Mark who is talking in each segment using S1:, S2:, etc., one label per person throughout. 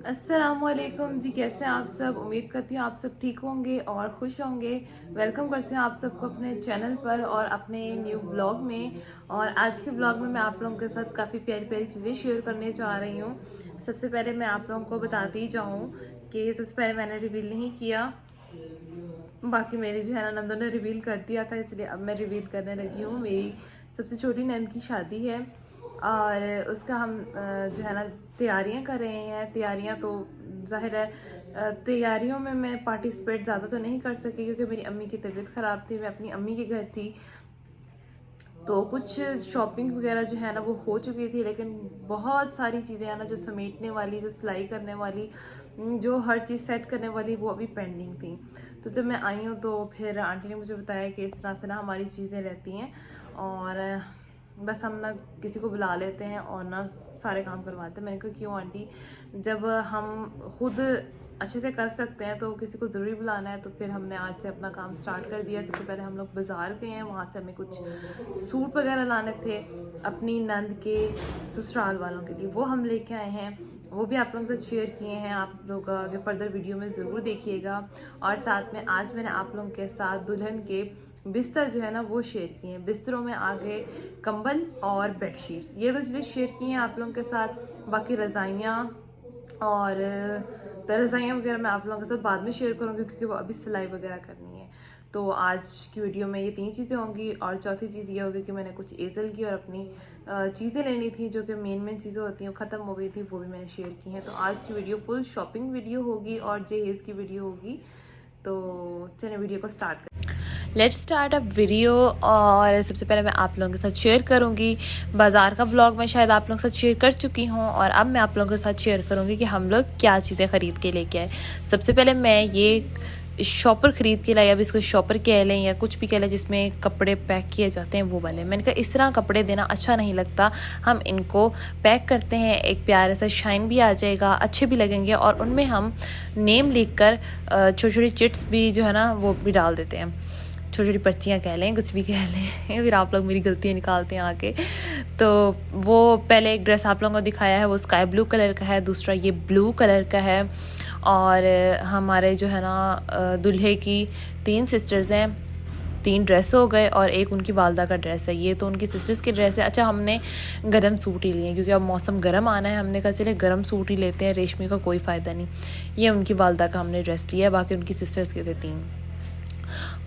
S1: अस्सलामुअलैकुम जी, कैसे हैं आप सब। उम्मीद करती हूँ आप सब ठीक होंगे और खुश होंगे। वेलकम करती हूँ आप सबको अपने चैनल पर और अपने न्यू ब्लॉग में। और आज के ब्लॉग में मैं आप लोगों के साथ काफ़ी प्यारी प्यारी चीज़ें शेयर करने जा रही हूँ। सबसे पहले मैं आप लोगों को बताती ही जाऊँ कि सबसे पहले मैंने रिवील नहीं किया, बाकी मेरी जो है ना नंदों ने रिवील कर दिया था, इसलिए अब मैं रिवील करने लगी हूँ। मेरी सबसे छोटी नंद की शादी है और उसका हम जो है ना तैयारियां कर रहे हैं। तैयारियां तो जाहिर है तैयारियों में मैं पार्टिसिपेट ज़्यादा तो नहीं कर सकी क्योंकि मेरी अम्मी की तबीयत ख़राब थी, मैं अपनी अम्मी के घर थी। तो कुछ शॉपिंग वगैरह जो है ना वो हो चुकी थी, लेकिन बहुत सारी चीज़ें है ना जो समेटने वाली, जो सिलाई करने वाली, जो हर चीज़ सेट करने वाली वो अभी पेंडिंग थी। तो जब मैं आई हूँ तो फिर आंटी ने मुझे बताया कि इस तरह से ना हमारी चीज़ें रहती हैं और बस हम ना किसी को बुला लेते हैं और ना सारे काम करवाते हैं। मैंने कहा क्यों आंटी, जब हम खुद अच्छे से कर सकते हैं तो किसी को ज़रूरी बुलाना है। तो फिर हमने आज से अपना काम स्टार्ट कर दिया। सबसे पहले हम लोग बाज़ार गए हैं, वहाँ से हमें कुछ सूट वगैरह लाने थे अपनी नंद के ससुराल वालों के लिए, वो हम लेके आए हैं। वो भी आप लोगों के साथ शेयर किए हैं, आप लोग आगे फर्दर वीडियो में ज़रूर देखिएगा। और साथ में आज मैंने आप लोगों के साथ दुल्हन के बिस्तर जो है ना वो शेयर किए हैं। बिस्तरों में आगे कंबल और बेडशीट्स, ये तो चीज़ें शेयर की हैं आप लोगों के साथ। बाकी रज़ाइयाँ और रज़ाइयाँ वगैरह मैं आप लोगों के साथ बाद में शेयर करूँगी क्योंकि वो अभी सिलाई वगैरह करनी है। तो आज की वीडियो में ये 3 चीज़ें होंगी और चौथी चीज़ ये होगी कि मैंने कुछ एज़ल की और अपनी चीज़ें लेनी थी जो कि मेन चीज़ें होती हैं, वो ख़त्म हो गई थी, वो भी मैंने शेयर की हैं। तो आज की वीडियो फुल शॉपिंग वीडियो होगी और जहेज़ की वीडियो होगी। तो चलिए वीडियो को स्टार्ट करें। Let's start a video. और सबसे पहले मैं आप लोगों के साथ शेयर करूंगी बाज़ार का ब्लॉग। मैं शायद आप लोगों के साथ शेयर कर चुकी हूं और अब मैं आप लोगों के साथ शेयर करूंगी कि हम लोग क्या चीज़ें ख़रीद के लेके आए। सबसे पहले मैं ये शॉपर ख़रीद के लाई, अब इसको शॉपर कह लें या कुछ भी कह लें, जिसमें कपड़े पैक किए जाते हैं वो वाले। मैंने कहा इस तरह कपड़े देना अच्छा नहीं लगता, हम इनको पैक करते हैं, एक प्यारा सा शाइन भी आ जाएगा, अच्छे भी लगेंगे और उनमें हम नेम लिख कर छोटी छोटी चिट्स भी जो है ना वो भी डाल देते हैं, छोटी छोटी पर्चियाँ कह लें, कुछ भी कह लें। फिर आप लोग मेरी गलतियाँ निकालते हैं आके। तो वो पहले एक ड्रेस आप लोगों को दिखाया है, वो स्काई ब्लू कलर का है, दूसरा ये ब्लू कलर का है। और हमारे जो है ना दूल्हे की 3 सिस्टर्स हैं, 3 ड्रेस हो गए और एक उनकी वालदा का ड्रेस है। ये तो उनकी सिस्टर्स की ड्रेस है। अच्छा, हमने गर्म सूट ही लिए हैं क्योंकि अब मौसम गर्म आना है, हमने कहा चले गर्म सूट ही लेते हैं, रेशमी का कोई फ़ायदा नहीं। ये उनकी वालदा का हमने ड्रेस लिया है, बाकी उनकी सिस्टर्स के थे 3।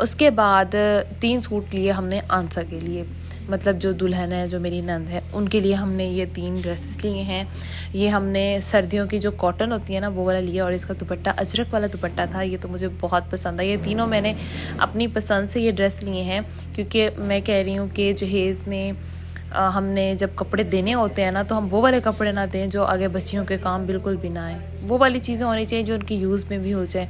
S1: उसके बाद 3 सूट लिए हमने आंसा के लिए, मतलब जो दुल्हन है, जो मेरी नंद है, उनके लिए हमने ये 3 ड्रेसेस लिए हैं। ये हमने सर्दियों की जो कॉटन होती है ना वो वाला लिया और इसका दुपट्टा अजरक वाला दुपट्टा था। ये तो मुझे बहुत पसंद है। ये तीनों मैंने अपनी पसंद से ये ड्रेस लिए हैं क्योंकि मैं कह रही हूँ कि जहेज़ में हमने जब कपड़े देने होते हैं ना तो हम वो वाले कपड़े ना दें जो आगे बच्चियों के काम बिल्कुल भी ना आए। वो वाली चीज़ें होनी चाहिए जो उनकी यूज़ में भी हो जाए।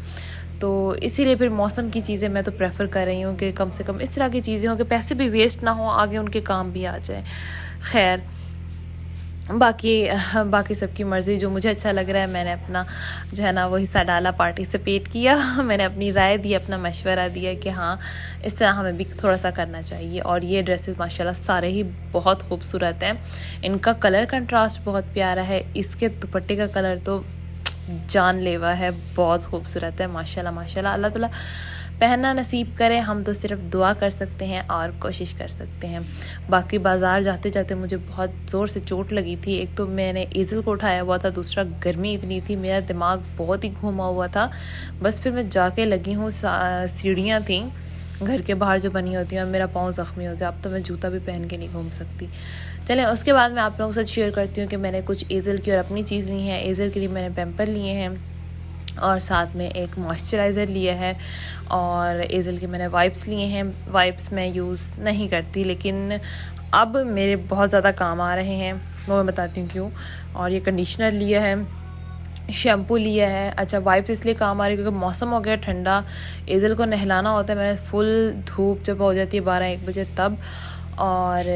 S1: तो इसीलिए फिर मौसम की चीज़ें मैं तो प्रेफर कर रही हूँ कि कम से कम इस तरह की चीज़ें हों कि पैसे भी वेस्ट ना हो, आगे उनके काम भी आ जाए। खैर, बाकी सबकी मर्ज़ी, जो मुझे अच्छा लग रहा है मैंने अपना जो है ना वो हिस्सा डाला, पार्टिसिपेट किया। मैंने अपनी राय दी, अपना मशवरा दिया कि हाँ इस तरह हमें भी थोड़ा सा करना चाहिए। और ये ड्रेसेस माशाल्लाह सारे ही बहुत खूबसूरत हैं, इनका कलर कंट्रास्ट बहुत प्यारा है, इसके दुपट्टे का कलर तो जानलेवा है, बहुत खूबसूरत है माशाल्लाह माशाल्लाह। अल्लाह ताला पहनना नसीब करें, हम तो सिर्फ दुआ कर सकते हैं और कोशिश कर सकते हैं। बाकी बाज़ार जाते जाते मुझे बहुत ज़ोर से चोट लगी थी। एक तो मैंने ईज़ल को उठाया हुआ था, दूसरा गर्मी इतनी थी, मेरा दिमाग बहुत ही घूमा हुआ था। बस फिर मैं जाके लगी हूँ, सीढ़ियाँ थी घर के बाहर जो बनी होती हैं, और मेरा पाँव ज़ख्मी हो गया। अब तो मैं जूता भी पहन के नहीं घूम सकती। चलें, उसके बाद मैं आप लोगों के साथ शेयर करती हूँ कि मैंने कुछ एज़ल की और अपनी चीज़ ली है। एज़ल के लिए मैंने पैम्पर लिए हैं और साथ में एक मॉइस्चराइज़र लिया है और एज़ल के मैंने वाइप्स लिए हैं। वाइप्स मैं यूज़ नहीं करती लेकिन अब मेरे बहुत ज़्यादा काम आ रहे हैं, वो मैं बताती हूँ क्यों। और ये कंडीशनर लिया है, शैम्पू लिया है। अच्छा, वाइप्स इसलिए काम आ रही है क्योंकि मौसम हो गया ठंडा, एज़ल को नहलाना होता है। मैंने फुल धूप जब हो जाती है 12-1 बजे तब, और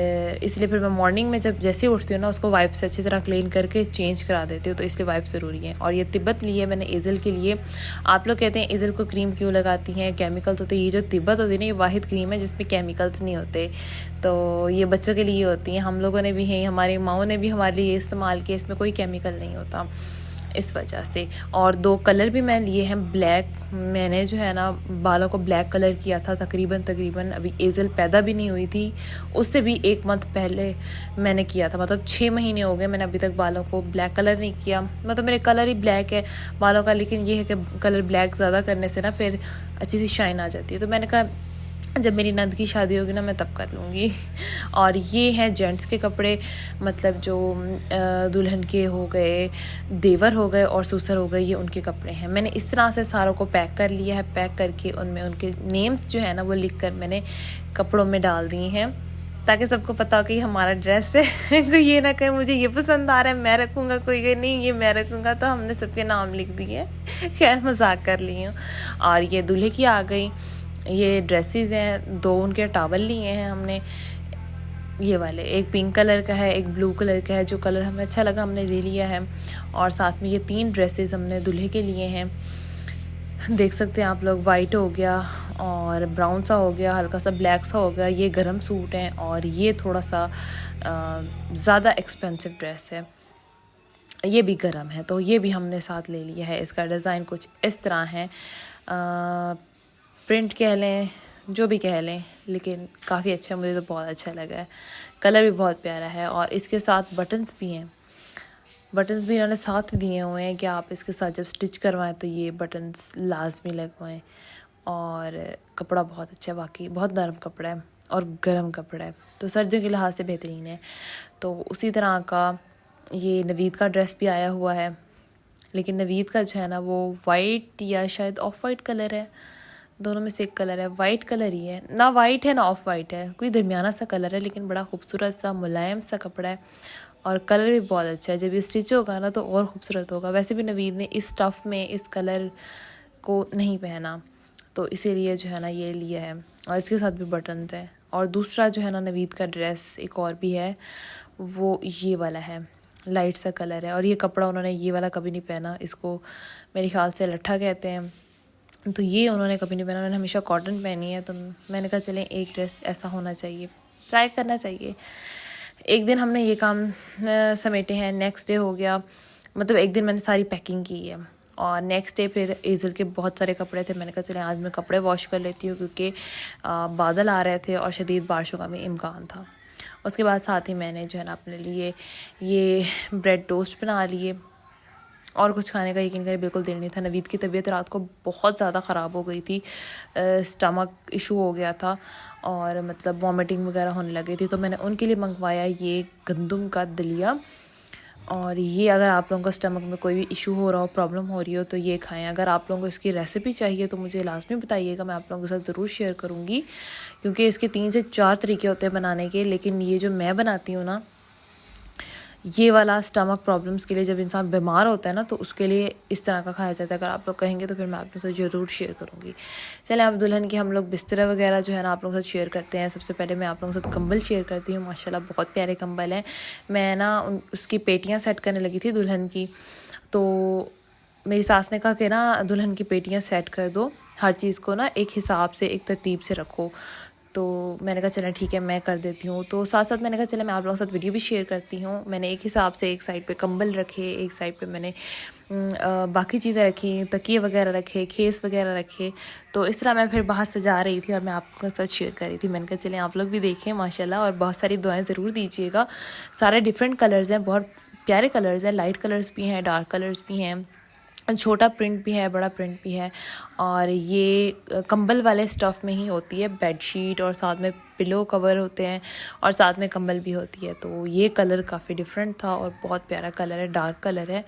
S1: इसलिए फिर मैं मॉर्निंग में जब जैसे ही उठती हूँ ना उसको वाइप से अच्छी तरह क्लीन करके चेंज करा देती हूँ, तो इसलिए वाइप ज़रूरी है। और ये तिब्बत ली है मैंने एज़ल के लिए। आप लोग कहते हैं एज़ल को क्रीम क्यों लगाती हैं, केमिकल्स होते हैं। ये जो तिब्बत होती है ना, ये वाहिद क्रीम है जिसमें केमिकल्स नहीं होते, तो ये बच्चों के लिए होती हैं। हम लोगों ने भी हैं, हमारी माओं ने भी हमारे लिए इस्तेमाल किया, इसमें कोई केमिकल नहीं होता। इस वजह से। और 2 कलर भी मैं लिए हैं ब्लैक। मैंने जो है ना बालों को ब्लैक कलर किया था तकरीबन अभी एज़ल पैदा भी नहीं हुई थी, उससे भी 1 मंथ पहले मैंने किया था। मतलब 6 महीने हो गए मैंने अभी तक बालों को ब्लैक कलर नहीं किया। मतलब मेरे कलर ही ब्लैक है बालों का, लेकिन ये है कि कलर ब्लैक ज़्यादा करने से ना फिर अच्छी सी शाइन आ जाती है। तो मैंने कहा जब मेरी नंद की शादी होगी ना मैं तब कर लूँगी। और ये हैं जेंट्स के कपड़े, मतलब जो दुल्हन के हो गए, देवर हो गए और ससुर हो गए, ये उनके कपड़े हैं। मैंने इस तरह से सारों को पैक कर लिया है। पैक करके उनमें उनके नेम्स जो है ना वो लिख कर मैंने कपड़ों में डाल दिए हैं, ताकि सबको पता हो कि ये हमारा ड्रेस है। कोई ये ना कहे मुझे ये पसंद आ रहा है मैं रखूँगा, कोई कहे नहीं ये मैं रखूँगा। तो हमने सबके नाम लिख दिए। खैर मजाक कर ली हूँ। और ये दूल्हे की आ गई, ये ड्रेसेस हैं, 2 उनके टॉवल लिए हैं हमने, ये वाले, एक पिंक कलर का है एक ब्लू कलर का है। जो कलर हमें अच्छा लगा हमने ले लिया है। और साथ में ये 3 ड्रेसेस हमने दूल्हे के लिए हैं, देख सकते हैं आप लोग। वाइट हो गया और ब्राउन सा हो गया, हल्का सा ब्लैक सा हो गया। ये गरम सूट हैं और ये थोड़ा सा ज़्यादा एक्सपेंसिव ड्रेस है, ये भी गरम है, तो ये भी हमने साथ ले लिया है। इसका डिज़ाइन कुछ इस तरह है, प्रिंट कह लें जो भी कह लें, लेकिन काफ़ी अच्छा, मुझे तो बहुत अच्छा लगा है। कलर भी बहुत प्यारा है और इसके साथ बटन्स भी हैं। बटन्स भी इन्होंने साथ दिए हुए हैं कि आप इसके साथ जब स्टिच करवाएं तो ये बटन्स लाजमी लगवाएं। और कपड़ा बहुत अच्छा है, वाकई बहुत नरम कपड़ा है और गर्म कपड़ा है, तो सर्दियों के लिहाज से बेहतरीन है। तो उसी तरह का ये नवीद का ड्रेस भी आया हुआ है, लेकिन नवीद का जो है ना वो वाइट या शायद ऑफ वाइट कलर है, दोनों में से एक कलर है। वाइट कलर ही है ना, वाइट है ना ऑफ वाइट है, कोई दरमियाना सा कलर है, लेकिन बड़ा खूबसूरत सा मुलायम सा कपड़ा है और कलर भी बहुत अच्छा है। जब ये स्टिच होगा ना तो और ख़ूबसूरत होगा। वैसे भी नवीद ने इस स्टफ़ में इस कलर को नहीं पहना, तो इसीलिए जो है ना ये लिया है। और इसके साथ भी बटन्स हैं। और दूसरा जो है ना नवीद का ड्रेस एक और भी है, वो ये वाला है, लाइट सा कलर है। और ये कपड़ा उन्होंने ये वाला कभी नहीं पहना, इसको मेरे ख्याल से लट्ठा कहते हैं, तो ये उन्होंने कभी नहीं पहना। उन्होंने हमेशा कॉटन पहनी है। तो मैंने कहा चलें एक ड्रेस ऐसा होना चाहिए, ट्राई करना चाहिए। एक दिन हमने ये काम समेटे हैं, नेक्स्ट डे हो गया, मतलब एक दिन मैंने सारी पैकिंग की है और नेक्स्ट डे फिर एज़ल के बहुत सारे कपड़े थे। मैंने कहा चलें आज मैं कपड़े वॉश कर लेती हूँ, क्योंकि बादल आ रहे थे और शदीद बारिशों का भी इम्कान था। उसके बाद साथ ही मैंने जो है ना अपने लिए ये ब्रेड टोस्ट बना लिए। और कुछ खाने का यकीन करें बिल्कुल दिल नहीं था। नवीद की तबीयत रात को बहुत ज़्यादा ख़राब हो गई थी, स्टमक इशू हो गया था और मतलब वॉमिटिंग वगैरह होने लगी थी। तो मैंने उनके लिए मंगवाया ये गंदम का दलिया। और ये अगर आप लोगों का स्टमक में कोई भी इशू हो रहा हो, प्रॉब्लम हो रही हो, तो ये खाएं। अगर आप लोगों को इसकी रेसिपी चाहिए तो मुझे लाजमी बताइएगा, मैं आप लोगों के साथ ज़रूर शेयर करूँगी, क्योंकि इसके 3 से 4 तरीके होते हैं बनाने के। लेकिन ये जो मैं बनाती हूँ ना, ये वाला स्टमक प्रॉब्लम्स के लिए, जब इंसान बीमार होता है ना तो उसके लिए इस तरह का खाया जाता है। अगर आप लोग कहेंगे तो फिर मैं आप लोगों से ज़रूर शेयर करूँगी। चलें अब दुल्हन के हम लोग बिस्तर वगैरह जो है ना आप लोगों के साथ शेयर करते हैं। सबसे पहले मैं आप लोगों के साथ कंबल शेयर करती हूँ। माशाल्लाह बहुत प्यारे कंबल हैं। मैं ना उसकी पेटियाँ सेट करने लगी थी दुल्हन की, तो मेरी सास ने कहा कि ना दुल्हन की पेटियाँ सेट कर दो, हर चीज़ को ना एक हिसाब से एक तरतीब से रखो। तो मैंने कहा चलें ठीक है मैं कर देती हूँ। तो साथ साथ मैंने कहा चलें मैं आप लोगों के साथ वीडियो भी शेयर करती हूँ। मैंने एक हिसाब से एक साइड पे कंबल रखे, एक साइड पे मैंने बाकी चीज़ें रखी, तकिए वगैरह रखे, खेस वगैरह रखे। तो इस तरह मैं फिर बाहर सजा रही थी और मैं आपके साथ शेयर कर रही थी। मैंने कहा चलें आप लोग भी देखें माशाल्लाह, और बहुत सारी दुआएं ज़रूर दीजिएगा। सारे डिफरेंट कलर्स हैं, बहुत प्यारे कलर्स हैं, लाइट कलर्स भी हैं, डार्क कलर्स भी हैं, छोटा प्रिंट भी है, बड़ा प्रिंट भी है। और ये कंबल वाले स्टफ़ में ही होती है, बेडशीट और साथ में पिलो कवर होते हैं और साथ में कंबल भी होती है। तो ये कलर काफ़ी डिफरेंट था और बहुत प्यारा कलर है, डार्क कलर है।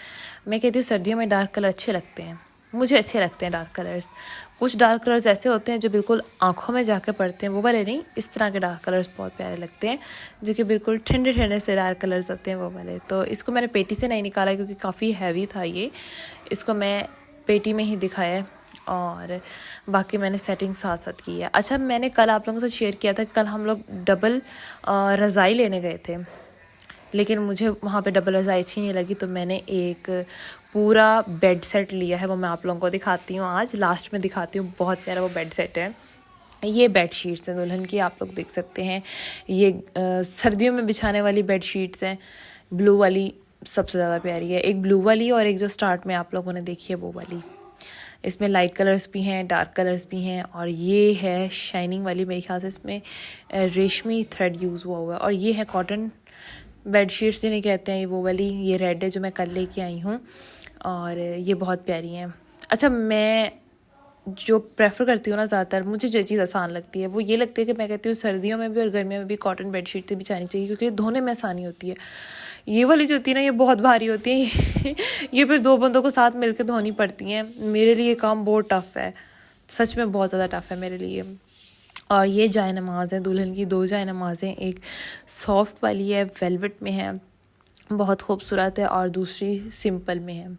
S1: मैं कहती हूँ सर्दियों में डार्क कलर अच्छे लगते हैं, मुझे अच्छे लगते हैं डार्क कलर्स। कुछ डार्क कलर्स ऐसे होते हैं जो बिल्कुल आंखों में जाके पड़ते हैं, वो वाले नहीं, इस तरह के डार्क कलर्स बहुत प्यारे लगते हैं, जो कि बिल्कुल ठंडे ठंडे से डार्क कलर्स होते हैं वो वाले। तो इसको मैंने पेटी से नहीं निकाला क्योंकि काफ़ी हैवी था ये, इसको मैं पेटी में ही दिखाया और बाकी मैंने सेटिंग साथ साथ की है। अच्छा, मैंने कल आप लोगों से शेयर किया था, कल हम लोग डबल रज़ाई लेने गए थे, लेकिन मुझे वहाँ पे डबल रज़ाई अच्छी नहीं लगी, तो मैंने एक पूरा बेड सेट लिया है। वो मैं आप लोगों को दिखाती हूँ, आज लास्ट में दिखाती हूँ। बहुत प्यारा वो बेड सेट है। ये बेड शीट्स हैं दुल्हन की, आप लोग देख सकते हैं। ये सर्दियों में बिछाने वाली बेड शीट्स हैं, ब्लू वाली सबसे ज़्यादा प्यारी है। एक ब्लू वाली और एक जो स्टार्ट में आप लोगों ने देखी है वो वाली। इसमें लाइट कलर्स भी हैं, डार्क कलर्स भी हैं, और ये है शाइनिंग वाली। मेरे ख्याल से इसमें रेशमी थ्रेड यूज़ हुआ है। और ये है कॉटन बेडशीट्स जिन्हें कहते हैं, वो वाली। ये रेड है जो मैं कल लेके आई हूँ, और ये बहुत प्यारी हैं। अच्छा, मैं जो प्रेफर करती हूँ ना ज़्यादातर, मुझे जो चीज़ आसान लगती है वो ये लगती है कि मैं कहती हूँ सर्दियों में भी और गर्मियों में भी कॉटन बेडशीट से बिछानी चाहिए, क्योंकि धोने में आसानी होती है। ये वाली जो होती है ना, ये बहुत भारी होती है ये फिर 2 बंदों को साथ मिलकर धोनी पड़ती हैं। मेरे लिए काम बहुत टफ़ है, सच में बहुत ज़्यादा टफ़ है मेरे लिए। और ये जाए नमाज़ है, दुल्हन की 2 जाए नमाज़ें, एक सॉफ्ट वाली है, वेलवेट में है, बहुत खूबसूरत है, और दूसरी सिंपल में है।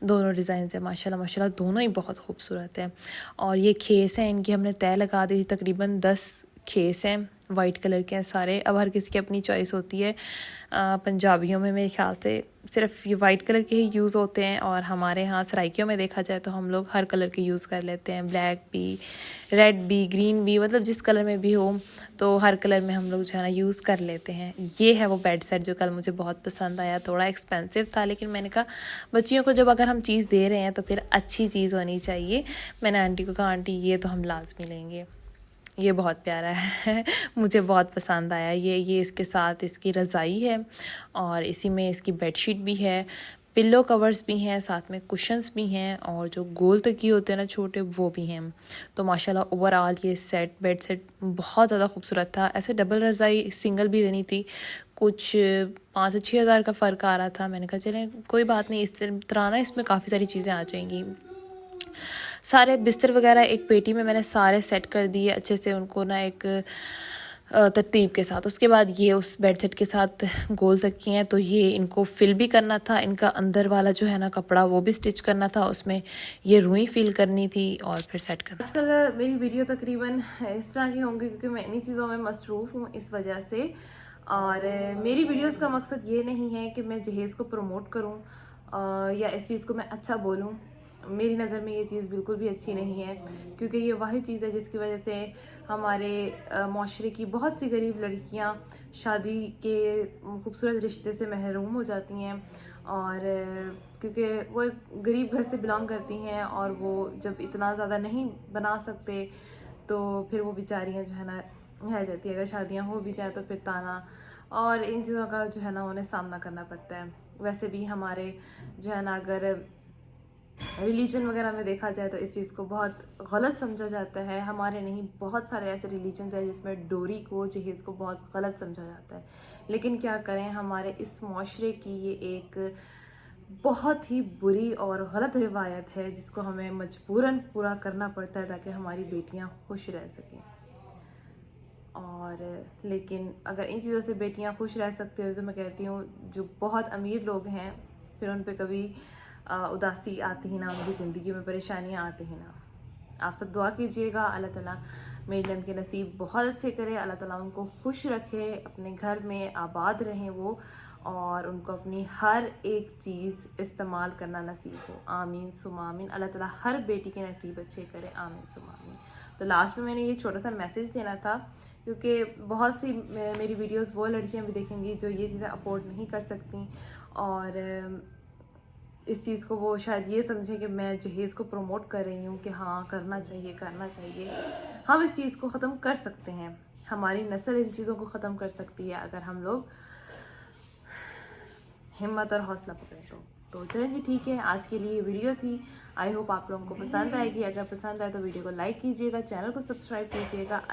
S1: दोनों डिज़ाइन है माशाल्लाह माशाल्लाह, दोनों ही बहुत खूबसूरत हैं। और ये खेस हैं, इनकी हमने तय लगा दी थी। तकरीबन 10 खेस हैं, वाइट कलर के हैं सारे। अब हर किसी की अपनी चॉइस होती है। पंजाबियों में मेरे ख्याल से सिर्फ ये वाइट कलर के ही यूज़ होते हैं, और हमारे यहाँ सराइकियों में देखा जाए तो हम लोग हर कलर के यूज़ कर लेते हैं। ब्लैक भी, रेड भी, ग्रीन भी, मतलब जिस कलर में भी हो तो हर कलर में हम लोग जो है ना यूज़ कर लेते हैं। ये है वो बेड सेट जो कल मुझे बहुत पसंद आया। थोड़ा एक्सपेंसिव था, लेकिन मैंने कहा बच्चियों को जब अगर हम चीज़ दे रहे हैं तो फिर अच्छी चीज़ होनी चाहिए। मैंने आंटी को कहा आंटी ये तो हम लाजमी लेंगे। ये बहुत प्यारा है मुझे बहुत पसंद आया। ये इसके साथ इसकी रज़ाई है, और इसी में इसकी बेडशीट भी है, पिल्लो कवर्स भी हैं, साथ में कुशन्स भी हैं, और जो गोल तकिए होते हैं ना छोटे, वो भी हैं। तो माशाल्लाह ओवरऑल ये सेट, बेड सेट बहुत ज़्यादा खूबसूरत था। ऐसे डबल रज़ाई सिंगल भी रहनी थी, कुछ 5 से 6 हज़ार का फ़र्क आ रहा था। मैंने कहा चलें कोई बात नहीं, इस तरह ना इसमें काफ़ी सारी चीज़ें आ जाएंगी। सारे बिस्तर वगैरह एक पेटी में मैंने सारे सेट कर दिए अच्छे से, उनको ना एक तरतीब के साथ। उसके बाद ये उस बेड सेट के साथ गोल तकिए हैं, तो ये इनको फिल भी करना था। इनका अंदर वाला जो है ना कपड़ा, वो भी स्टिच करना था, उसमें ये रुई फिल करनी थी और फिर सेट करना। आजकल मेरी वीडियो तकरीबन इस तरह की होंगी क्योंकि मैं इन्हीं चीज़ों में मसरूफ़ हूँ इस वजह से। और मेरी वीडियोस का मकसद ये नहीं है कि मैं जहेज़ को प्रमोट करूँ या इस चीज़ को मैं अच्छा बोलूँ। मेरी नज़र में ये चीज़ बिल्कुल भी अच्छी नहीं है, क्योंकि ये वही चीज़ है जिसकी वजह से हमारे माशरे की बहुत सी गरीब लड़कियां शादी के खूबसूरत रिश्ते से महरूम हो जाती हैं। और क्योंकि वो एक गरीब घर से बिलोंग करती हैं, और वो जब इतना ज़्यादा नहीं बना सकते तो फिर वो बेचारियाँ जो है ना रह जाती है। अगर शादियाँ हो भी जाए तो फिर ताना और इन चीज़ों का जो है ना उन्हें सामना करना पड़ता है। वैसे भी हमारे जो है ना अगर रिलीजन वगैरह में देखा जाए तो इस चीज़ को बहुत गलत समझा जाता है। हमारे नहीं, बहुत सारे ऐसे रिलीजन हैं जिसमें डोरी को, जहेज़ को बहुत गलत समझा जाता है। लेकिन क्या करें, हमारे इस माशरे की ये एक बहुत ही बुरी और गलत रिवायत है जिसको हमें मजबूरन पूरा करना पड़ता है ताकि हमारी बेटियां खुश रह सकें। और लेकिन अगर इन चीज़ों से बेटियां खुश रह सकती हो तो मैं कहती हूँ जो बहुत अमीर लोग हैं फिर उन पे कभी उदासी आती ही ना, उनकी ज़िंदगी में परेशानियाँ आती ही ना। आप सब दुआ कीजिएगा, अल्लाह ताला मेरी नंद के नसीब बहुत अच्छे करे, अल्लाह ताला उनको खुश रखे, अपने घर में आबाद रहें वो, और उनको अपनी हर एक चीज़ इस्तेमाल करना नसीब हो। आमीन सुमा आमीन। अल्लाह ताला हर बेटी के नसीब अच्छे करे, आमीन सुमा आमीन। तो लास्ट में मैंने ये छोटा सा मैसेज देना था, क्योंकि बहुत सी मेरी वीडियोस वो लड़कियां भी देखेंगी जो ये चीज़ें अफोर्ड नहीं कर सकती, और इस चीज़ को वो शायद ये समझें कि मैं जहेज़ को प्रमोट कर रही हूँ कि हाँ करना चाहिए करना चाहिए। हम इस चीज़ को ख़त्म कर सकते हैं, हमारी नस्ल इन चीज़ों को ख़त्म कर सकती है अगर हम लोग हिम्मत और हौसला पकड़ें तो चलें जी, ठीक है। आज के लिए वीडियो थी, आई होप आप लोगों को पसंद आएगी। अगर पसंद आए तो वीडियो को लाइक कीजिएगा, चैनल को सब्सक्राइब कीजिएगा।